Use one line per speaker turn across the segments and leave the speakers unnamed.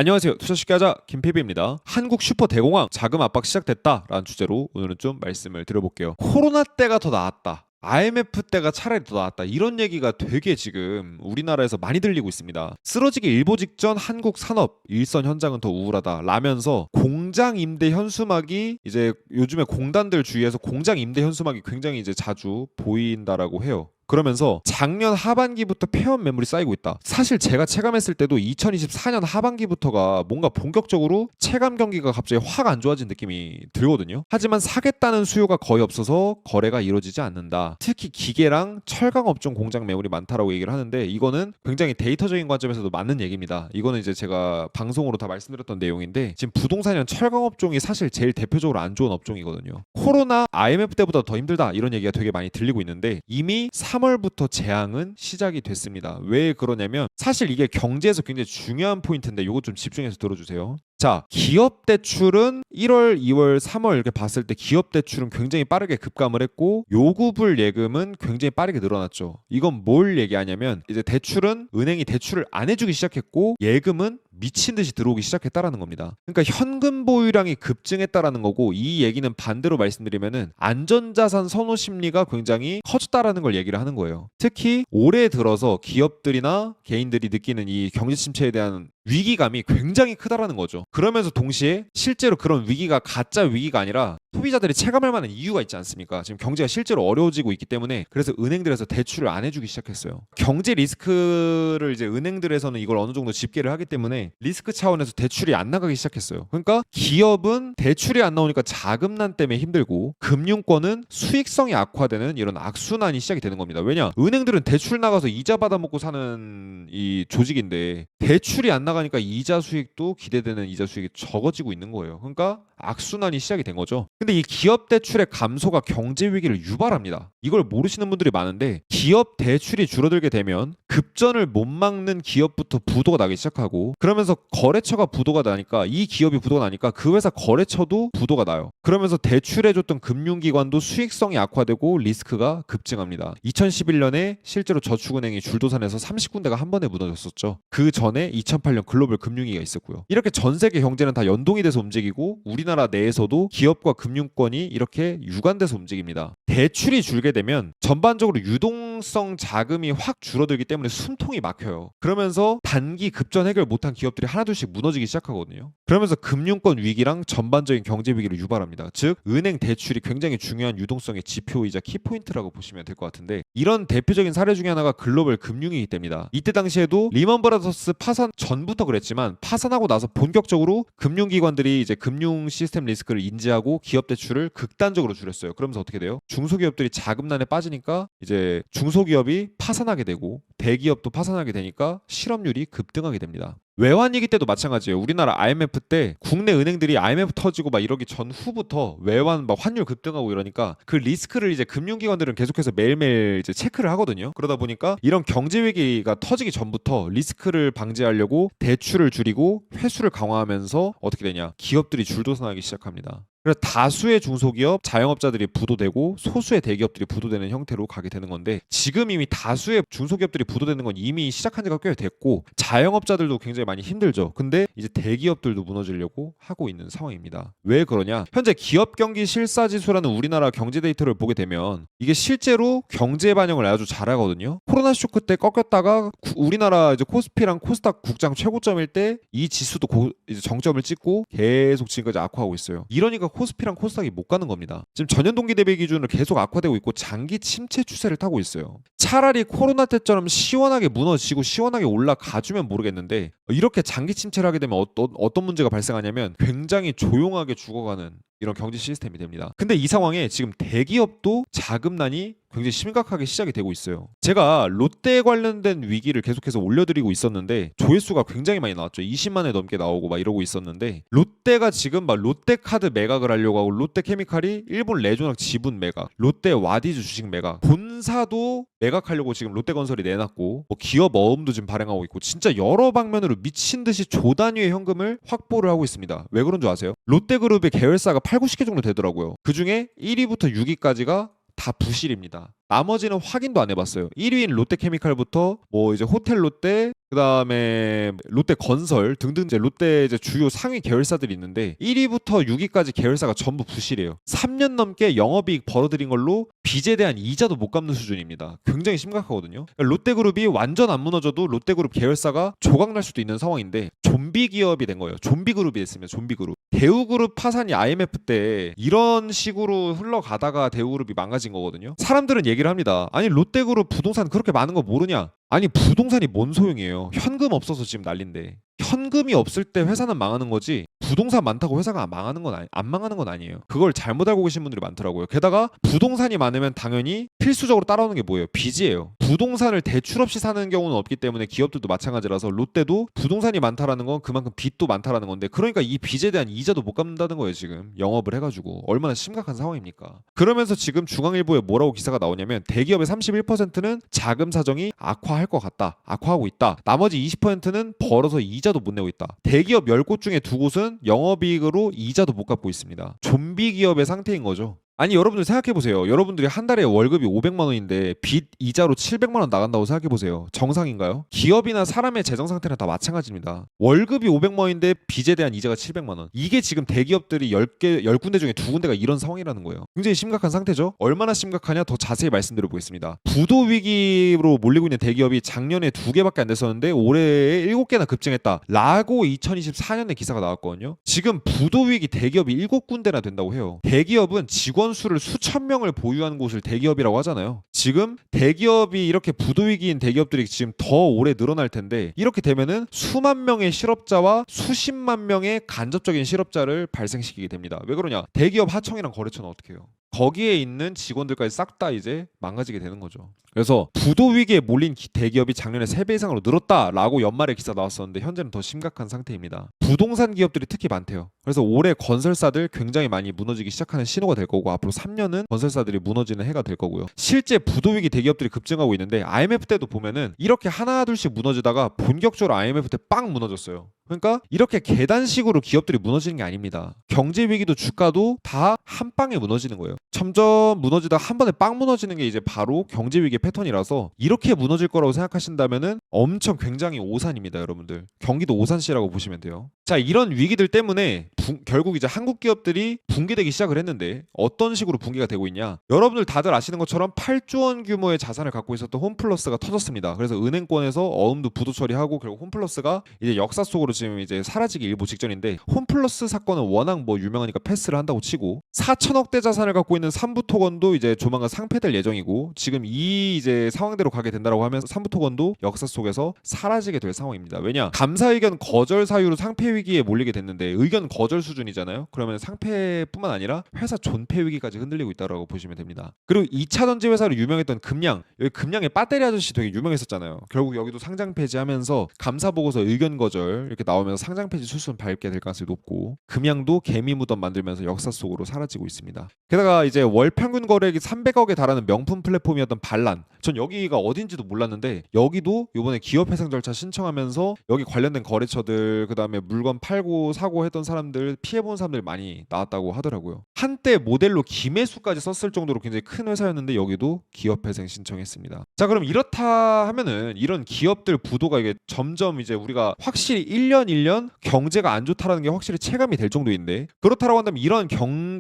안녕하세요. 투자 쉽게 하자 김PB입니다. 한국 슈퍼대공황 자금 압박 시작됐다라는 주제로 오늘은 좀 말씀을 드려볼게요. 코로나 때가 더 나았다. IMF 때가 차라리 더 나았다. 이런 얘기가 되게 지금 우리나라에서 많이 들리고 있습니다. 쓰러지기 일보 직전 한국 산업 일선 현장은 더 우울하다 라면서 공장 임대 현수막이 이제 요즘에 공단들 주위에서 공장 임대 현수막이 굉장히 이제 자주 보인다라고 해요. 그러면서 작년 하반기부터 폐업 매물이 쌓이고 있다. 사실 제가 체감했을 때도 2024년 하반기부터가 뭔가 본격적으로 체감 경기가 갑자기 확 안 좋아진 느낌이 들거든요. 하지만 사겠다는 수요가 거의 없어서 거래가 이루어지지 않는다. 특히 기계랑 철강 업종 공장 매물이 많다라고 얘기를 하는데 이거는 굉장히 데이터적인 관점에서도 맞는 얘기입니다. 이거는 이제 제가 방송으로 다 말씀드렸던 내용인데 지금 부동산이랑 철강 업종이 사실 제일 대표적으로 안 좋은 업종이거든요. 코로나 IMF 때보다 더 힘들다 이런 얘기가 되게 많이 들리고 있는데 이미 3월부터 재앙은 시작이 됐습니다. 왜 그러냐면 사실 이게 경제에서 굉장히 중요한 포인트인데 이거 좀 집중해서 들어주세요. 자, 기업 대출은 1월, 2월, 3월 이렇게 봤을 때 기업 대출은 굉장히 빠르게 급감을 했고 요구불 예금은 굉장히 빠르게 늘어났죠. 이건 뭘 얘기하냐면 이제 대출은 은행이 대출을 안 해주기 시작했고 예금은 미친 듯이 들어오기 시작했다라는 겁니다. 그러니까 현금 보유량이 급증했다라는 거고 이 얘기는 반대로 말씀드리면은 안전자산 선호 심리가 굉장히 커졌다라는 걸 얘기를 하는 거예요. 특히 올해 들어서 기업들이나 개인들이 느끼는 이 경제 침체에 대한 위기감이 굉장히 크다라는 거죠. 그러면서 동시에 실제로 그런 위기가 가짜 위기가 아니라 소비자들이 체감할 만한 이유가 있지 않습니까? 지금 경제가 실제로 어려워지고 있기 때문에 그래서 은행들에서 대출을 안 해주기 시작했어요. 경제 리스크를 이제 은행들에서는 이걸 어느 정도 집계를 하기 때문에 리스크 차원에서 대출이 안 나가기 시작했어요. 그러니까 기업은 대출이 안 나오니까 자금난 때문에 힘들고 금융권은 수익성이 악화되는 이런 악순환이 시작이 되는 겁니다. 왜냐? 은행들은 대출 나가서 이자 받아먹고 사는 이 조직인데 대출이 안 나가니까 이자 수익도 기대되는 이자 수익이 적어지고 있는 거예요. 그러니까 악순환이 시작이 된 거죠. 근데 이 기업 대출의 감소가 경제 위기를 유발합니다. 이걸 모르시는 분들이 많은데 기업 대출이 줄어들게 되면 급전을 못 막는 기업부터 부도가 나기 시작하고 그러면서 거래처가 부도가 나니까 이 기업이 부도가 나니까 그 회사 거래처도 부도가 나요. 그러면서 대출해줬던 금융기관도 수익성이 악화되고 리스크가 급증합니다. 2011년에 실제로 저축은행이 줄도산에서 30군데가 한 번에 무너졌었죠. 그 전에 2008년 글로벌 금융위기가 있었고요. 이렇게 전 세계 경제는 다 연동이 돼서 움직이고 우리나라 내에서도 기업과 금융권이 이렇게 유관돼서 움직입니다. 대출이 줄게 되면 전반적으로 유동성 자금이 확 줄어들기 때문에 숨통이 막혀요. 그러면서 단기 급전 해결 못한 기업들이 하나둘씩 무너지기 시작하거든요. 그러면서 금융권 위기랑 전반적인 경제 위기를 유발합니다. 즉 은행 대출이 굉장히 중요한 유동성의 지표이자 키포인트라고 보시면 될 것 같은데 이런 대표적인 사례 중에 하나가 글로벌 금융위기 때입니다. 이때 당시에도 리먼 브라더스 파산 전부터 그랬지만 파산하고 나서 본격적으로 금융기관들이 이제 금융 시스템 리스크를 인지하고 기업 대출을 극단적으로 줄였어요. 그러면서 어떻게 돼요? 중소기업들이 자금난에 빠지니까 이제 중소기업이 파산하게 되고 대기업도 파산하게 되니까 실업률이 급등하게 됩니다. 외환위기 때도 마찬가지예요. 우리나라 IMF 때 국내 은행들이 IMF 터지고 막 이러기 전후부터 외환 막 환율 급등하고 이러니까 그 리스크를 이제 금융기관들은 계속해서 매일매일 이제 체크를 하거든요. 그러다 보니까 이런 경제 위기가 터지기 전부터 리스크를 방지하려고 대출을 줄이고 회수를 강화하면서 어떻게 되냐? 기업들이 줄도산하기 시작합니다. 그래서 다수의 중소기업, 자영업자들이 부도되고 소수의 대기업들이 부도되는 형태로 가게 되는 건데 지금 이미 다수의 중소기업들이 부도되는 건 이미 시작한 지가 꽤 됐고 자영업자들도 굉장히 많이 힘들죠. 근데 이제 대기업들도 무너지려고 하고 있는 상황입니다. 왜 그러냐? 현재 기업 경기 실사지수라는 우리나라 경제 데이터를 보게 되면 이게 실제로 경제 반영을 아주 잘하거든요. 코로나 쇼크 때 꺾였다가 우리나라 이제 코스피랑 코스닥 국장 최고점일 때 이 지수도 이제 정점을 찍고 계속 지금까지 악화하고 있어요. 이러니까 코스피랑 코스닥이 못 가는 겁니다. 지금 전년 동기 대비 기준으로 계속 악화되고 있고 장기 침체 추세를 타고 있어요. 차라리 코로나 때처럼 시원하게 무너지고 시원하게 올라가주면 모르겠는데 이렇게 장기 침체를 하게 되면 어떤 문제가 발생하냐면 굉장히 조용하게 죽어가는 이런 경제 시스템이 됩니다. 근데 이 상황에 지금 대기업도 자금난이 굉장히 심각하게 시작이 되고 있어요. 제가 롯데 관련된 위기를 계속해서 올려드리고 있었는데 조회수가 굉장히 많이 나왔죠. 20만회 넘게 나오고 막 이러고 있었는데 롯데가 지금 막 롯데카드 매각을 하려고 하고 롯데케미칼이 일본 레조낙 지분 매각, 롯데 와디즈 주식 매각, 본사도 매각하려고 지금 롯데건설이 내놨고 뭐 기업 어음도 지금 발행하고 있고 진짜 여러 방면으로 미친 듯이 조 단위의 현금을 확보를 하고 있습니다. 왜 그런 줄 아세요? 롯데그룹의 계열사가 8, 90개 정도 되더라고요. 그중에 1위부터 6위까지가 다 부실입니다. 나머지는 확인도 안 해봤어요. 1위인 롯데케미칼부터 뭐 이제 호텔 롯데, 그다음에 롯데건설 등등 이제 롯데 이제 주요 상위 계열사들이 있는데 1위부터 6위까지 계열사가 전부 부실이에요. 3년 넘게 영업이익 벌어들인 걸로 빚에 대한 이자도 못 갚는 수준입니다. 굉장히 심각하거든요. 그러니까 롯데그룹이 완전 안 무너져도 롯데그룹 계열사가 조각날 수도 있는 상황인데 좀비 기업이 된 거예요. 좀비그룹이 됐습니다. 좀비그룹. 대우그룹 파산이 IMF 때 이런 식으로 흘러가다가 대우그룹이 망가진 거거든요. 사람들은 얘기를 합니다. 아니 롯데그룹 부동산 그렇게 많은 거 모르냐? 아니 부동산이 뭔 소용이에요. 현금 없어서 지금 난린데. 현금이 없을 때 회사는 망하는 거지 부동산 많다고 회사가 안 망하는 건 아니에요. 그걸 잘못 알고 계신 분들이 많더라고요. 게다가 부동산이 많으면 당연히 필수적으로 따라오는 게 뭐예요? 빚이에요. 부동산을 대출 없이 사는 경우는 없기 때문에 기업들도 마찬가지라서 롯데도 부동산이 많다라는 건 그만큼 빚도 많다라는 건데 그러니까 이 빚에 대한 이자도 못 갚는다는 거예요. 지금 영업을 해가지고 얼마나 심각한 상황입니까? 그러면서 지금 중앙일보에 뭐라고 기사가 나오냐면 대기업의 31%는 자금 사정이 악화할 것 같다. 악화하고 있다. 나머지 20%는 벌어서 이자도 못 내고 있다. 대기업 10곳 중에 2곳은 영업이익으로 이자도 못 갚고 있습니다. 좀비 기업의 상태인 거죠. 아니 여러분들 생각해보세요. 여러분들이 한 달에 월급이 500만 원인데 빚 이자로 700만 원 나간다고 생각해보세요. 정상인가요? 기업이나 사람의 재정 상태는 다 마찬가지입니다. 월급이 500만 원인데 빚에 대한 이자가 700만 원. 이게 지금 대기업들이 10군데 중에 2군데가 이런 상황이라는 거예요. 굉장히 심각한 상태죠. 얼마나 심각하냐 더 자세히 말씀드려 보겠습니다. 부도 위기로 몰리고 있는 대기업이 작년에 2개밖에 안 됐었는데 올해에 7개나 급증했다 라고 2024년에 기사가 나왔거든요. 지금 부도 위기 대기업이 7군데나 된다고 해요. 대기업은 직원 수를 수천 명을 보유한 곳을 대기업이라고 하잖아요. 지금 대기업이 이렇게 부도위기인 대기업들이 지금 더 오래 늘어날 텐데 이렇게 되면은 수만 명의 실업자와 수십만 명의 간접적인 실업자를 발생시키게 됩니다. 왜 그러냐? 대기업 하청이랑 거래처는 어떻게 해요? 거기에 있는 직원들까지 싹 다 이제 망가지게 되는 거죠. 그래서 부도 위기에 몰린 대기업이 작년에 3배 이상으로 늘었다라고 연말에 기사 나왔었는데 현재는 더 심각한 상태입니다. 부동산 기업들이 특히 많대요. 그래서 올해 건설사들 굉장히 많이 무너지기 시작하는 신호가 될 거고 앞으로 3년은 건설사들이 무너지는 해가 될 거고요. 실제 부도 위기 대기업들이 급증하고 있는데 IMF 때도 보면은 이렇게 하나 둘씩 무너지다가 본격적으로 IMF 때 빵 무너졌어요. 그러니까 이렇게 계단식으로 기업들이 무너지는 게 아닙니다. 경제 위기도 주가도 다 한 방에 무너지는 거예요. 점점 무너지다 한 번에 빵 무너지는 게 이제 바로 경제 위기의 패턴이라서 이렇게 무너질 거라고 생각하신다면은 엄청 굉장히 오산입니다, 여러분들. 경기도 오산시라고 보시면 돼요. 자, 이런 위기들 때문에 결국 이제 한국 기업들이 붕괴되기 시작을 했는데 어떤 식으로 붕괴가 되고 있냐? 여러분들 다들 아시는 것처럼 8조 원 규모의 자산을 갖고 있었던 홈플러스가 터졌습니다. 그래서 은행권에서 어음도 부도 처리하고 결국 홈플러스가 이제 역사 속으로 지금 이제 사라지기 일보 직전인데 홈플러스 사건은 워낙 뭐 유명하니까 패스를 한다고 치고 4천억대 자산을 갖고 있는 삼부토건도 이제 조만간 상폐될 예정이고 지금 이 이제 상황대로 가게 된다라고 하면 삼부토건도 역사 속에서 사라지게 될 상황입니다. 왜냐? 감사 의견 거절 사유로 상폐 위기에 몰리게 됐는데 의견 거절 수준이잖아요. 그러면 상폐뿐만 아니라 회사 존폐 위기까지 흔들리고 있다라고 보시면 됩니다. 그리고 2차 전지 회사로 유명했던 금양, 여기 금양의 배터리 아저씨 되게 유명했었잖아요. 결국 여기도 상장 폐지하면서 감사 보고서 의견 거절 이렇게 나오면서 상장 폐지 수순 밟게 될 가능성이 높고 금양도 개미 무덤 만들면서 역사 속으로 사라지고 있습니다. 게다가 이제 월 평균 거래액이 300억에 달하는 명품 플랫폼이었던 반란, 전 여기가 어딘지도 몰랐는데 여기도 이번에 기업 회생 절차 신청하면서 여기 관련된 거래처들 그다음에 물건 팔고 사고 했던 사람들 피해본 사람들 많이 나왔다고 하더라고요. 한때 모델로 김혜수까지 썼을 정도로 굉장히 큰 회사였는데 여기도 기업 회생 신청했습니다. 자, 그럼 이렇다 하면은 이런 기업들 부도가 이게 점점 이제 우리가 확실히 1년 1년 경제가 안 좋다라는 게 확실히 체감이 될 정도인데 그렇다라고 한다면 이런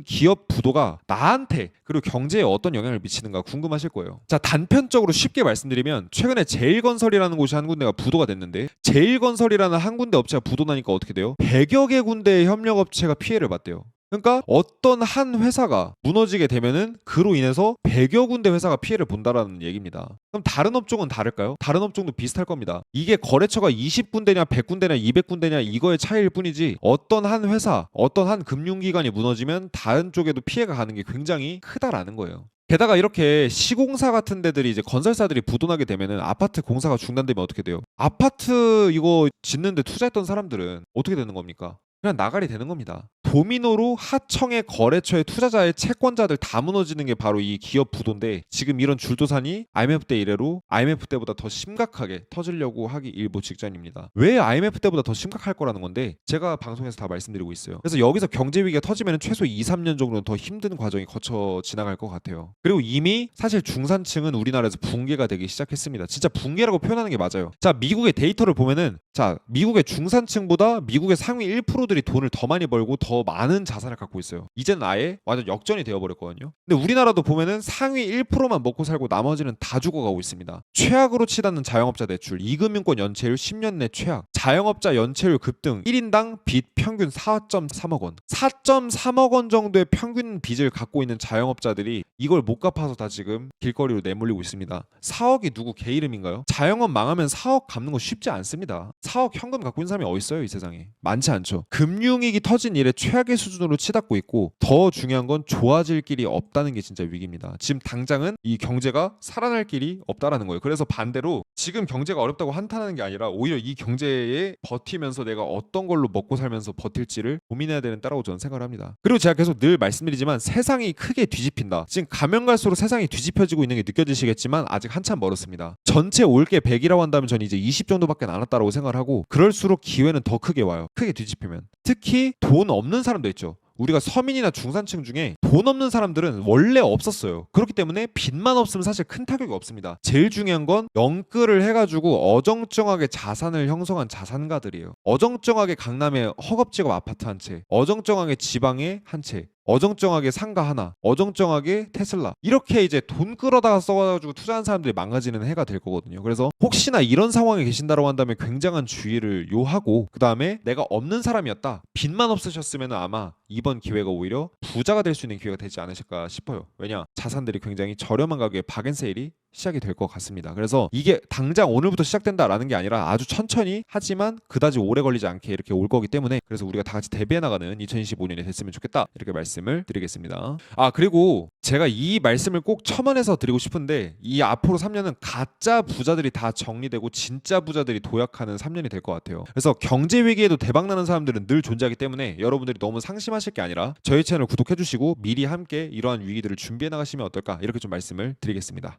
기업 부도가 나한테 그리고 경제에 어떤 영향을 미치는가 궁금하실 거예요. 자, 단편적으로 쉽게 말씀드리면 최근에 제일건설이라는 곳이 한 군데가 부도가 됐는데 제일건설이라는 한 군데 업체가 부도 나니까 어떻게 돼요? 100여 개 군데의 협력업체가 피해를 봤대요. 그러니까 어떤 한 회사가 무너지게 되면은 그로 인해서 100여 군데 회사가 피해를 본다라는 얘기입니다. 그럼 다른 업종은 다를까요? 다른 업종도 비슷할 겁니다. 이게 거래처가 20군데냐 100군데냐 200군데냐 이거의 차이일 뿐이지 어떤 한 회사, 어떤 한 금융기관이 무너지면 다른 쪽에도 피해가 가는 게 굉장히 크다라는 거예요. 게다가 이렇게 시공사 같은 데들이 이제 건설사들이 부도나게 되면은 아파트 공사가 중단되면 어떻게 돼요? 아파트 이거 짓는데 투자했던 사람들은 어떻게 되는 겁니까? 그냥 나가리 되는 겁니다. 도미노로 하청의 거래처의 투자자의 채권자들 다 무너지는 게 바로 이 기업 부도인데 지금 이런 줄도산이 IMF 때 이래로 IMF 때보다 더 심각하게 터지려고 하기 일보 직전입니다. 왜 IMF 때보다 더 심각할 거라는 건데 제가 방송에서 다 말씀드리고 있어요. 그래서 여기서 경제 위기가 터지면 최소 2, 3년 정도는 더 힘든 과정이 거쳐 지나갈 것 같아요. 그리고 이미 사실 중산층은 우리나라에서 붕괴가 되기 시작했습니다. 진짜 붕괴라고 표현하는 게 맞아요. 자, 미국의 데이터를 보면은 자, 미국의 중산층보다 미국의 상위 1%들이 돈을 더 많이 벌고 더 많은 자산을 갖고 있어요. 이제는 아예 완전 역전이 되어버렸거든요. 근데 우리나라도 보면은 상위 1%만 먹고 살고 나머지는 다 죽어가고 있습니다. 최악으로 치닫는 자영업자 대출, 이금융권 연체율 10년 내 최악, 자영업자 연체율 급등, 1인당 빚 평균 4.3억 원. 4.3억 원 정도의 평균 빚을 갖고 있는 자영업자들이 이걸 못 갚아서 다 지금 길거리로 내몰리고 있습니다. 4억이 누구 개 이름인가요? 자영업 망하면 4억 갚는 거 쉽지 않습니다. 4억 현금 갖고 있는 사람이 어딨어요 이 세상에. 많지 않죠. 금융위기 터진 이래 최악의 수준으로 치닫고 있고 더 중요한 건 좋아질 길이 없다는 게 진짜 위기입니다. 지금 당장은 이 경제가 살아날 길이 없다라는 거예요. 그래서 반대로 지금 경제가 어렵다고 한탄하는 게 아니라 오히려 이 경제에 버티면서 내가 어떤 걸로 먹고 살면서 버틸지를 고민해야 되는 때라고 저는 생각을 합니다. 그리고 제가 계속 늘 말씀드리지만 세상이 크게 뒤집힌다. 지금 가면 갈수록 세상이 뒤집혀지고 있는 게 느껴지시겠지만 아직 한참 멀었습니다. 전체 올게 100이라고 한다면 저는 이제 20 정도밖에 안 왔다라고 생각을 하고 그럴수록 기회는 더 크게 와요. 크게 뒤집히면. 특히 돈 없는 사람도 있죠. 우리가 서민이나 중산층 중에 돈 없는 사람들은 원래 없었어요. 그렇기 때문에 빚만 없으면 사실 큰 타격이 없습니다. 제일 중요한 건 영끌을 해가지고 어정쩡하게 자산을 형성한 자산가들이에요. 어정쩡하게 강남에 허겁지겁 아파트 한 채, 어정쩡하게 지방에 한 채, 어정쩡하게 상가 하나, 어정쩡하게 테슬라 이렇게 이제 돈 끌어다가 써가지고 투자한 사람들이 망가지는 해가 될 거거든요. 그래서 혹시나 이런 상황에 계신다고 한다면 굉장한 주의를 요하고 그 다음에 내가 없는 사람이었다. 빚만 없으셨으면 아마 이번 기회가 오히려 부자가 될 수 있는 기회가 되지 않으실까 싶어요. 왜냐? 자산들이 굉장히 저렴한 가격에 박앤세일이 시작이 될 것 같습니다. 그래서 이게 당장 오늘부터 시작된다라는 게 아니라 아주 천천히 하지만 그다지 오래 걸리지 않게 이렇게 올 거기 때문에 그래서 우리가 다 같이 대비해 나가는 2025년이 됐으면 좋겠다 이렇게 말씀을 드리겠습니다. 아 그리고 제가 이 말씀을 꼭 첨언해서 드리고 싶은데 이 앞으로 3년은 가짜 부자들이 다 정리되고 진짜 부자들이 도약하는 3년이 될 것 같아요. 그래서 경제 위기에도 대박나는 사람들은 늘 존재하기 때문에 여러분들이 너무 상심하실 게 아니라 저희 채널 구독해 주시고 미리 함께 이러한 위기들을 준비해 나가시면 어떨까 이렇게 좀 말씀을 드리겠습니다.